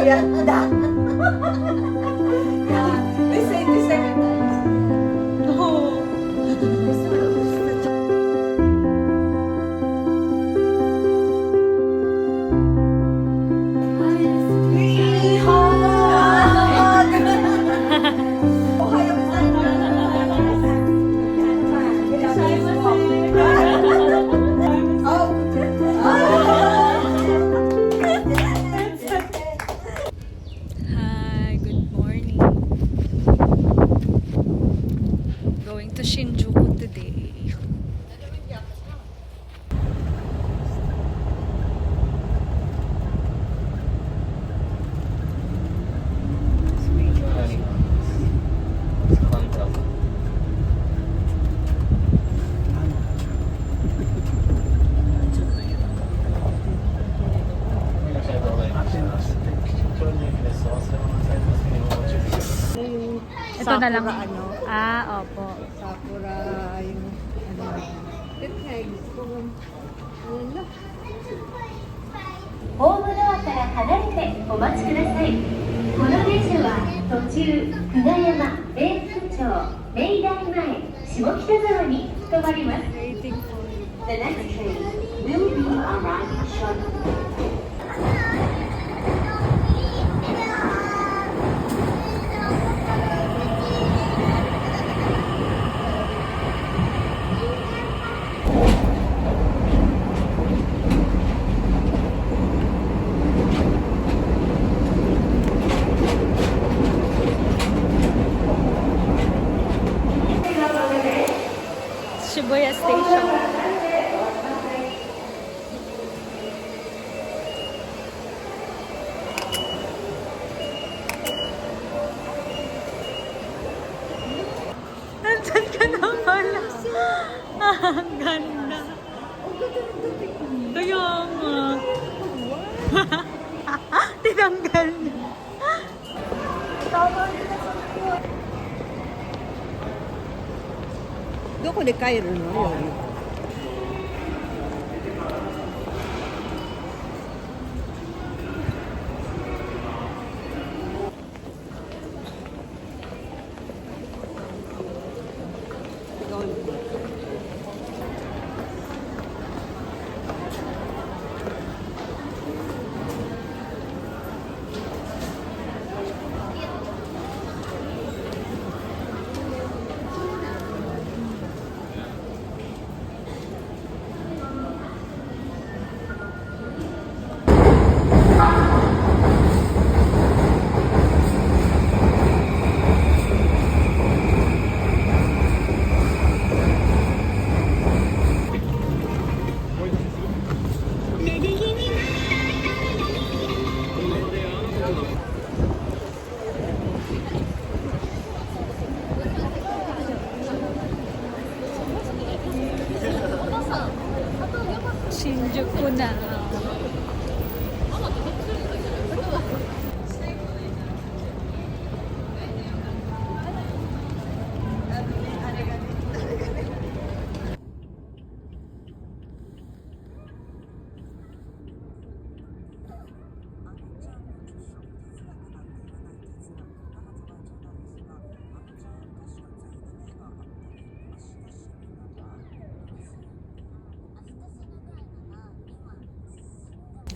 Ganda. Yeah. They say every time. No. Hi, good morning. Going to Shinjuku today. Ito na lang. Sakura, ano? Ah, opo. Sakura, yung ano. Ito nga, gusto ko. Ano na? ホームドアから離れてお待ちください。この電車は途中、久我山、米福町、明大前、下北沢に停まります。Waiting for The next train will be arriving shortly. 渋谷ステーション。Nandyan ka na pala. Ang ganda. Kaya nga. Tinanggal niya. どこで帰るのよ。Shinjuku na.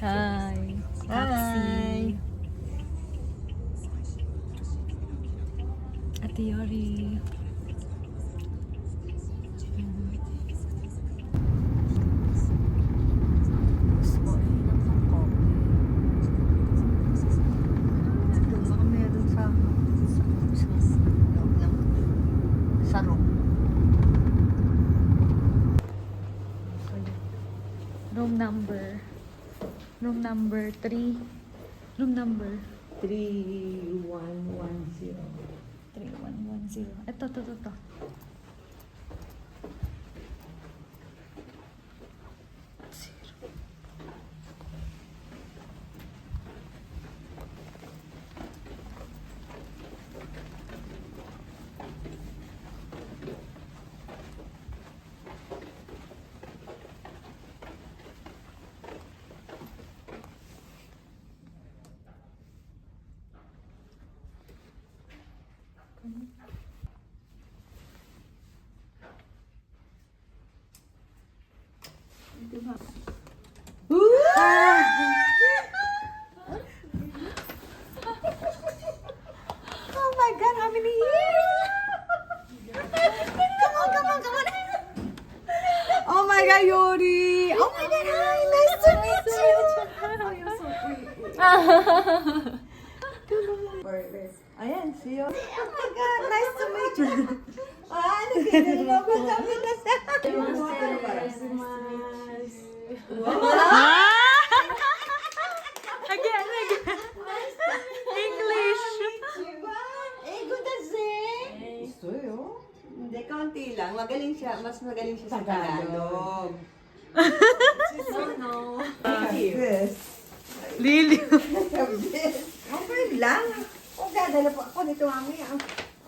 Hi. Taxi. Ate Yori. Doon baka meron sa loob ng sa room. Room number 3. Room number 3110. 3110. Ito. Oh my God, how many years? Come on, come on, come on. Oh my God, Yuri. Oh my God, hi. Nice to meet you. Ayan, see you. Oh my God, nice to meet you. Nagkita mo ko sabi na siya. Again. English. good gusto yun. Hindi, kaunti lang. Magaling siya. Mas magaling siya sa Tagalog. Yes. Lily. Okay lang. O, dadala po ako dito mamaya.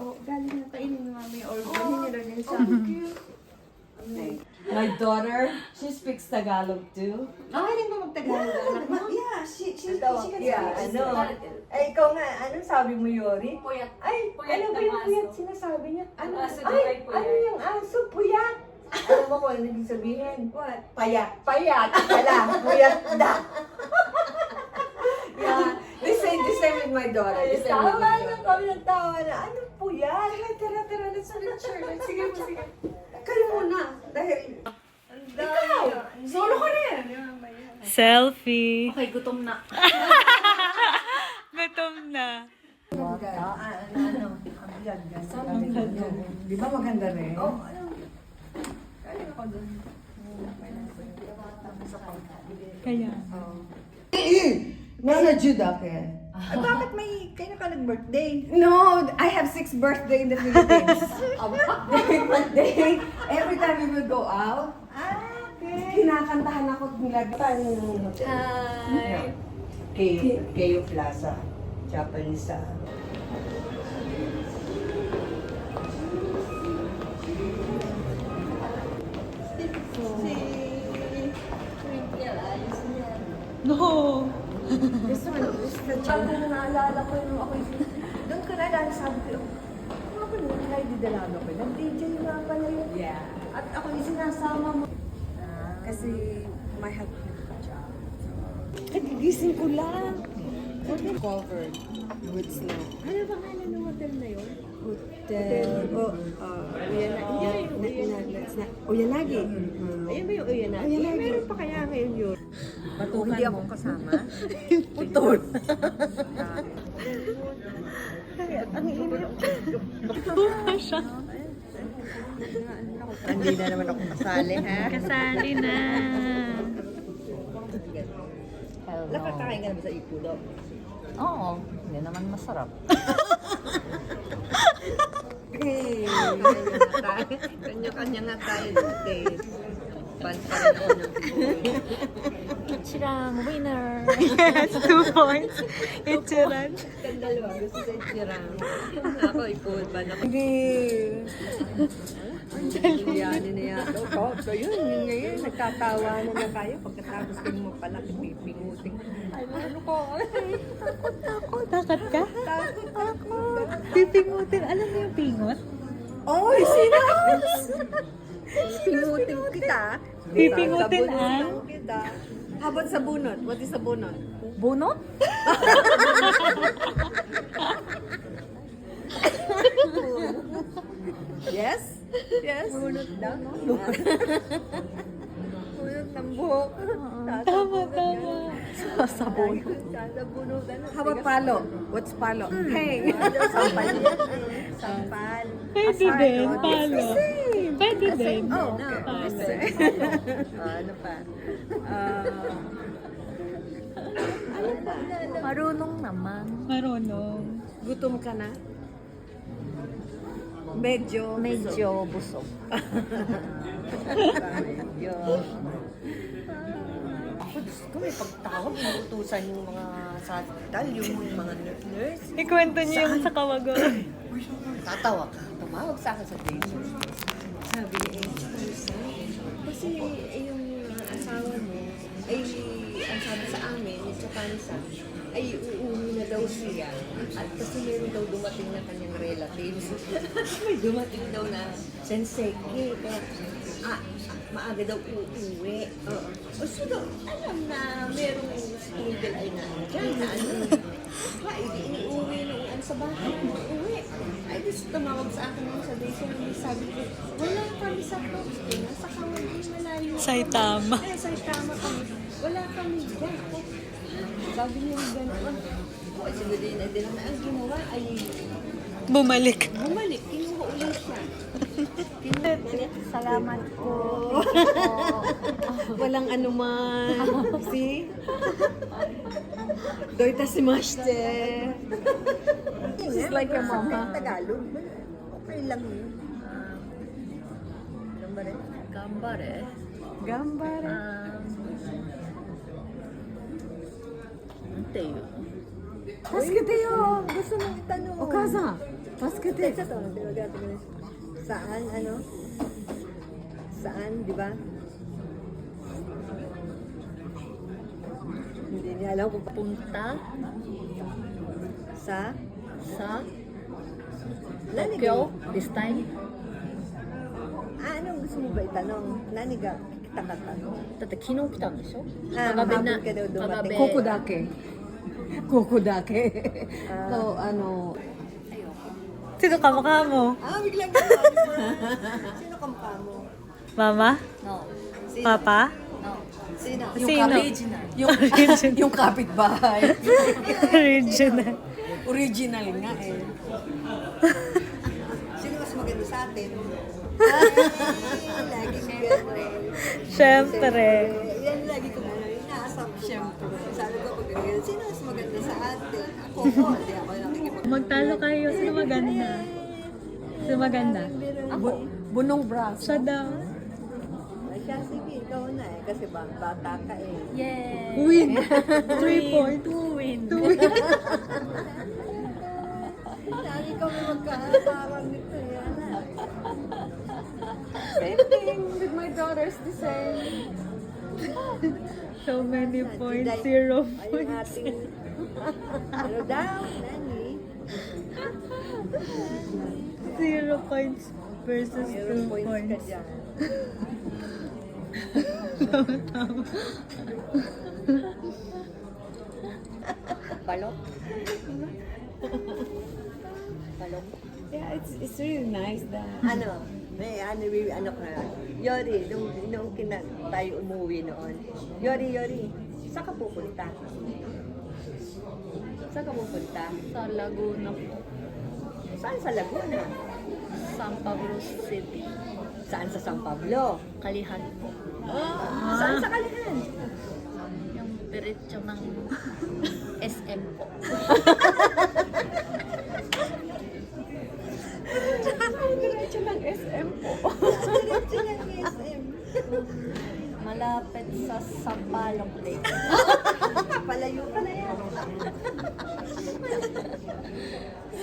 O, galing na kainin mo mamaya. Or galing nyo lang yun sa akin. My daughter, she speaks Tagalog too. Galing mo mag-Tagalog, anak mo? Yeah, she can Yeah, speak. ano. Ay, ikaw nga, anong sabi mo, Yori? Puyat. Ay, Puyat ano ba ng yung aso. puyat sinasabi niya? Ano? Ang aso daw Ay, ay puyat. ano yung aso? Puyat. Alam mo kung ano naging sabihin? What? Payat. Payat. Wala. Puyat na. Yeah. The same with my daughter. The same with my daughter. Kami nagtawa na, anong puyat? Ay, tara, let's picture. Sige. Kayo muna. Dahil, ikaw, solo ka rin. Selfie. Okay, gutom na. Gutom na. Di ba maganda rin? Oo. Kaya. Nana Judah ka. Bakit kayo ka nag-birthday? No, I have 6 birthday in the Philippines. Birthday. Every time we will go out, kinakantahan ako nila. Hi! Keio Plaza. Japanese No. This one, Bago naalala ko yung ako doon ko naalala, sabi ko, nga pa nung kahit didalaga ko, nag-DJ nga pala yun. Yeah. At ako yung sinasama mo. Kasi my husband ka job. Nagigising ko lang. Covered with snow. Ano ba nga ng hotel na yun? Hotel. Oyanagi. Ayun ba yung Oyanagi? Meron pa kaya ngayon yun? Hindi ako kasama. Putol. Ang init. Hindi na naman ako kasali, ha? Kasali na. Nakakain ka na ba sa Ipudok? Oo, hindi naman masarap. Kanya-kanya nga tayo dati. Banta rin ako ng Ichirang winner. Yes, 2 points. Ichirang. Ang dalawa, gusto sa Ichirang. Ako, ipod ba na? Hindi. Yan na yan. So yun, yun ngayon, nagtatawanan na kayo. Pagkatapos kayo mo pala, pipingutin. Ay, ano ko? Takot ka? Ako. Pipingutin. Alam mo yung pingot? Oy, sino? Pingutin kita. Pipingutin Sabunutan kita. How about sabunot? What is sabunot? Bunot? Yes? Yes? Bunot daw, no? Bunot ng buhok. Tama. Sabunot. Sasabunutan. How about palo? What's palo? Hang. Sampal yan. Sampal. Pwede din, palo. Pwede din. Oh, Palo. Ano pa? Marunong naman. Marunong. Gutom ka na? Medyo busog. Medyo. Ako, Diyos ko, may pagtawag, inuutusan yung mga sa hospital, yung mga nurse. Ikwento niyo yung sa kawagan. Tatawa ka, tumawag sa akin sa station. Sabi ni Angel, kasi yung asawa mo, ay ang sabi sa amin, ni Japanesa, ay uuwi na daw siya. At kasi meron daw dumating na kanyang relatives. May dumating daw na senseki. Kaya, maaga daw uuwi. O sino, alam na merong student ay nandiyan na ano. Ay, iniuwi nung ano sa bahay. Uuwi. Ay, gusto tumawag sa akin nung sa day. Sabi ko, wala kami sa Tokyo. Nasa Kawagi malayo. Saitama. Ay, Saitama kami. Wala kami dyan. Sabi niya gano'n. O, siguro din na ang ginawa ay Bumalik. bumalik. Kinuha ulit siya. Salamat po. Walang anuman. See? Doita si Mashte. This is like your mama. Tagalog. Okay lang yun. Gambare. Gambare. Gambare. なんていう Paskete yo! Gusto nang itanong. O kasa, paskete. Sa to, saan, ano? Saan, di ba? Hindi niya alam kung punta sa sa Naniga. Tokyo this time. Anong gusto mo ba itanong? Naniga, kita ka tanong. だって昨日来たんでしょ Mahabol ka daw dumating. ここ Kukodake. Kukodake. So, ano? Sino kamukha mo? Biglang gano'n. Sino kamukha mo? Mama? No. Sino? Papa? No. Sino? Sino? Original. Yung kapitbahay. Original. Original nga eh. Sino mas maganda sa atin? Lagi gano'n. Siyempre. Yan lagi ko na inaasam siyempre. Sabi ko pag ganyan, sino mas maganda sa atin? Ako po, hindi ako nakikipag... Magtalo kayo. Sino maganda? Sino maganda? Bunong braso. Siya daw. Ay, siya, sige, ikaw na eh. Kasi bata ka eh. Yay! Win. 3 points. To win. Lagi kami magkaharap nito yan. Same thing with my daughters, the same. So many points. Ay, 0 yung points. ating... Ano daw, Nani? 0 points versus 2 Mayroon points ka points. dyan. Tama. Balok? Balok? Yeah, it's really nice that... Ano ko na. Yori, nung tayo umuwi noon. Yori, saan ka pupunta? Saan ka pupunta? Sa Laguna po. Saan sa Laguna? San Pablo City. Saan sa San Pablo? Kalihan po. Saan sa Kalihan? Yung diretso ng SM po. Diretso ng SM po. Diretso ng SM. Malapit sa Sampaloc Lake. Palayo ka na yan.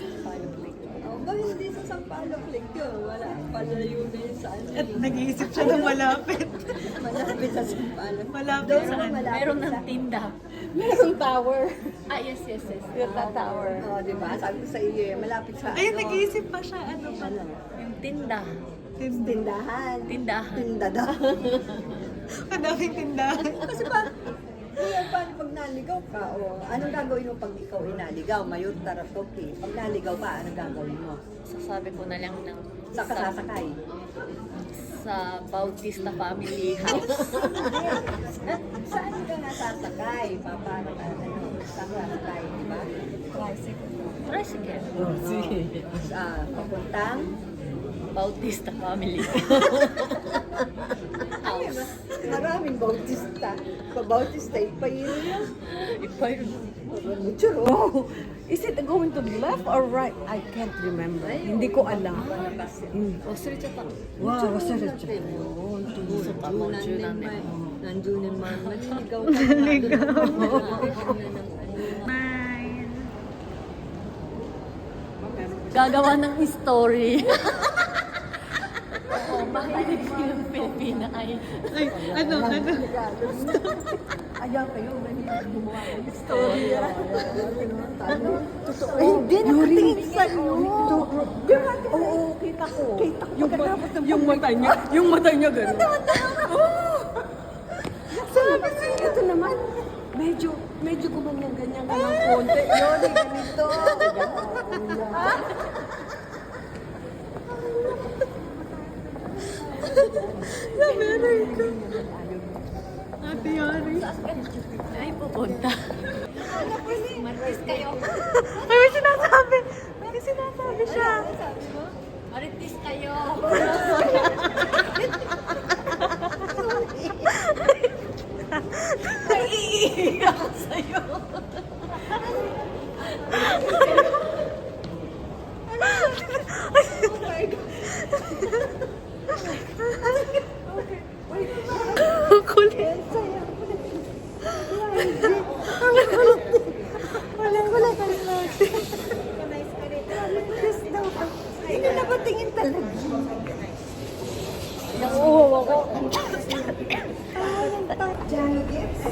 Sampaloc Lake. Bakit hindi sa Sampaloc Lake yun? Wala, palayo na yun saan. At nag-iisip siya ng malapit. Malapit sa Sampaloc. Malapit Doon saan? naman malapit Meron sa... ng tinda. Merong tower. Ah, yes. Yung tower. Oo, di ba? Sabi ko sa iyo, malapit sa Ayun, nag-iisip pa siya. Ano pa? Ano? Yung tinda. Tindahan. Tindahan. Tindadahan. Madaming tindahan. Kasi paano pag naligaw ka? O, anong gagawin mo pag ikaw inaligaw? Mayot taratoki. Pag naligaw ka, anong gagawin mo? Sasabi ko na lang ng Sa kasasakay. sa Bautista Family House. Saan ka nga sasakay? Paano ka? Saan ka sasakay? Di ba? Tricycle. Sige. Papuntang? Bautista Family Ay, House. maraming Bautista. Pa-Bautista, ipayin yun. Iba yun. Churo. Is it going to the left or right? I can't remember. Hindi ko alam. 忘れちゃったの。 Wow, wasarap siya. そうか、もう十何年。何十年前maliligaw ka na. Nine. Gagawa ng story. Ay, ano? Ayaw kayo, gumawa ng story. Hindi, nakatingin sa'yo. Oo, kita ko. Yung mata niya gano'n. Sabi sa'yo, ito naman. Medyo gumanyan-ganyan ka ng konti. Yun, ganito. Sa America. Ate Yari. Ay, pupunta. Martis kayo. Ay, may sinasabi. May sinasabi siya. Maritis kayo. Naiiyak ako sa'yo. Ang kulit. Wala ka lang. Hindi na ba tingin talaga? Johnny Gibbs?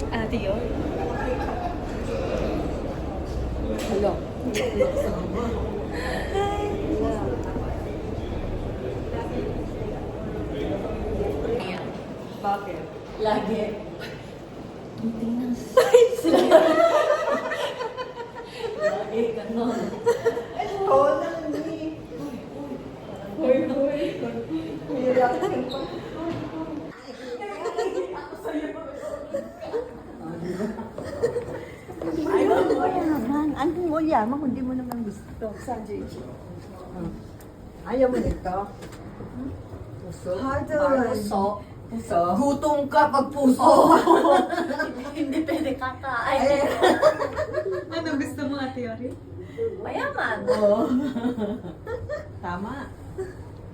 Ate yun? Hello. Bakit? Lagi. Lagi, ganon. Oo lang, hindi. Hoy. Hirap. Ayaw mo yaman. Ano mo yaman kung di mo naman gusto? Saan, JJ? Ayaw mo nito? Puso? Puso. Puso? Gutom ka pag puso. Hindi pwede kakain. Ano gusto mo, Ate Yari? Mayaman. Oo. Tama.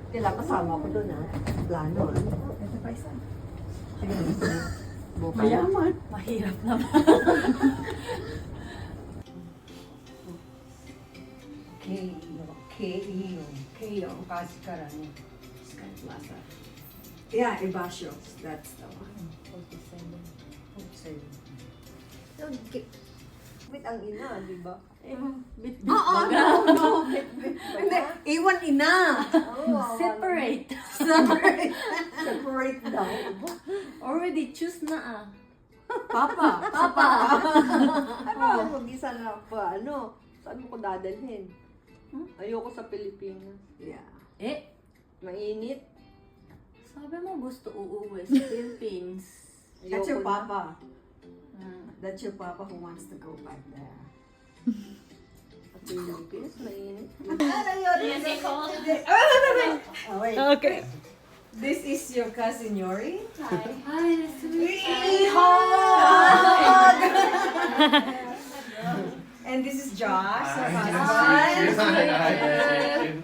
Kailangan kasama ko doon, ha? Plano, ha? Ito pa isa. Sige, mayaman. Mahirap naman. K-E-O. Kasi karani. Sky Plaza. Yeah, Ibasio. That's the one. 47. Bit ang ina, di ba? Bit-bit Oo, baga. no. Hindi, iwan ina. Separate. Separate daw. Already choose na ah. Papa. Papa. Ano, mag-isa na pa, ano? Saan mo ko dadalhin? Ayoko sa Pilipinas. Yeah. Eh, Mainit. sabi mo gusto uuwi sa Philippines. That's your Ayoko na. papa. Hmm. That's your papa who wants to go back there. Sa Philippines, mainit. Yes, ikaw. Oh, wait. Okay. This is your cousin Yori. Hi, nice to meet And this is Josh, her Hi. husband.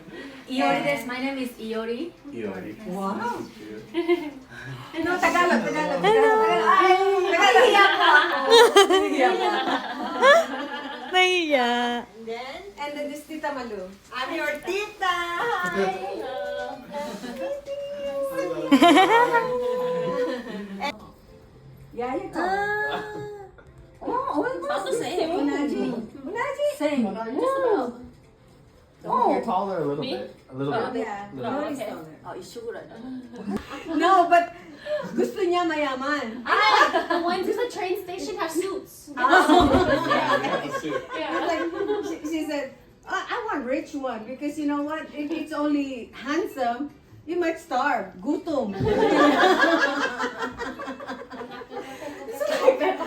Iori desu. My name is Iori. Wow. No, Tagalog. Ay, Nahihiyak po ako. Nahiya. And then this Tita Malu. I'm your tita. Hi. Yeah, you go. Oh, About the same. Unaji. Same. Just about. You're taller a little Me? bit. A little bit. Yeah. Oh, Yori's okay. taller. Oh, isura na. No, but gusto niya mayaman. The ones at the train station have suits. It's like, she said, I want rich one because you know what? If it's only handsome, you might starve. Gutom.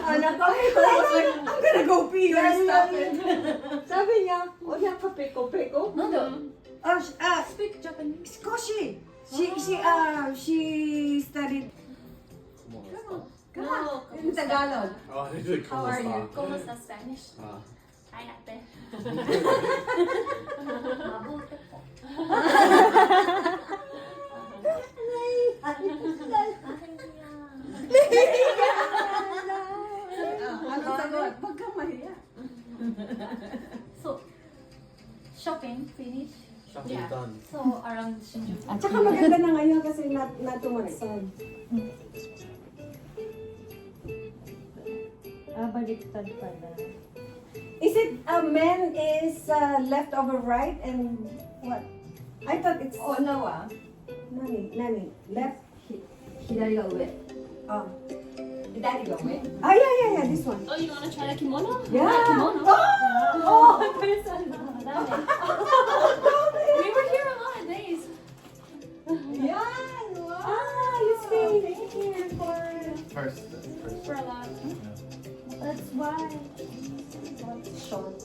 I'm gonna go pee or stop it. Sabi niya, oh yeah, peko. No, no. Speak Japanese. Koshi. She studied. Come on. In Tagalog. Oh, they did How are you? ¿Cómo está Spanish? Hi, ate. Mabuti po. Ano sagot? Huwag kang mahiya. So, shopping, finish? Yeah. done. So around Shinjuku. At saka maganda na ngayon kasi not too much sun. Baliktad pala. Is it men is left over right and what? I thought it's no nani left. 左が上。 Oh. 左が上。 Ah, yeah, this one. Oh, you wanna try the kimono? Yeah. Kimono. Oh! We were here a lot of days. Yeah. Ah, you stay here for. First. For a lot. That's why. Short.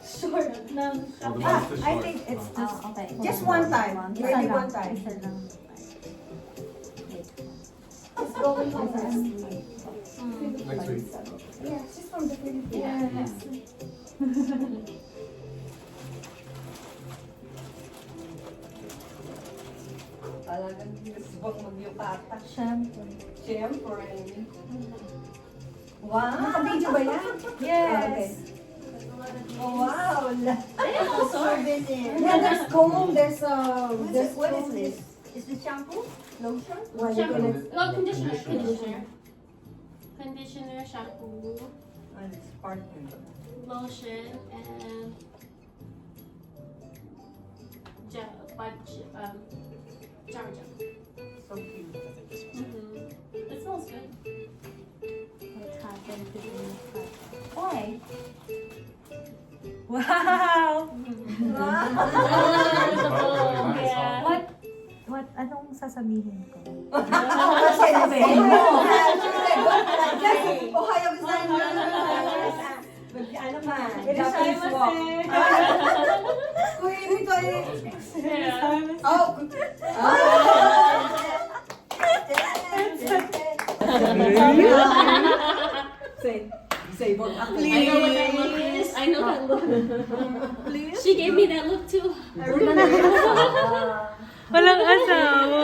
Short lang. Oh, the most is I short. think it's just Okay. just one time. Isa Maybe lang. one time. Isa lang. It's going home Next week. Yeah, she's from the Philippines. Yes. Talagang gusto mag-yukata. Shampoo. Siyempre. Wow! Naka-video ba yan? Yes. Okay. Oh, wow! Souvenir. Yeah, there's comb, there's What is comb. this? Is this shampoo? Lotion? Well, you're Shampoo. gonna- No, conditioner. Conditioner, shampoo, Oh, it's sparkling. lotion, and gel, shower gel. So cute. It smells good. What happened to the Why? Wow! Yeah. What? Anong sasabihin ko? Sabihin mo. Ohio gozaimasu. Ano man? Japanese walk. Kuya, ito ay... Yeah. Oh! Say what? I know what that look is. I know that look. She gave me that look too. Walang asawa.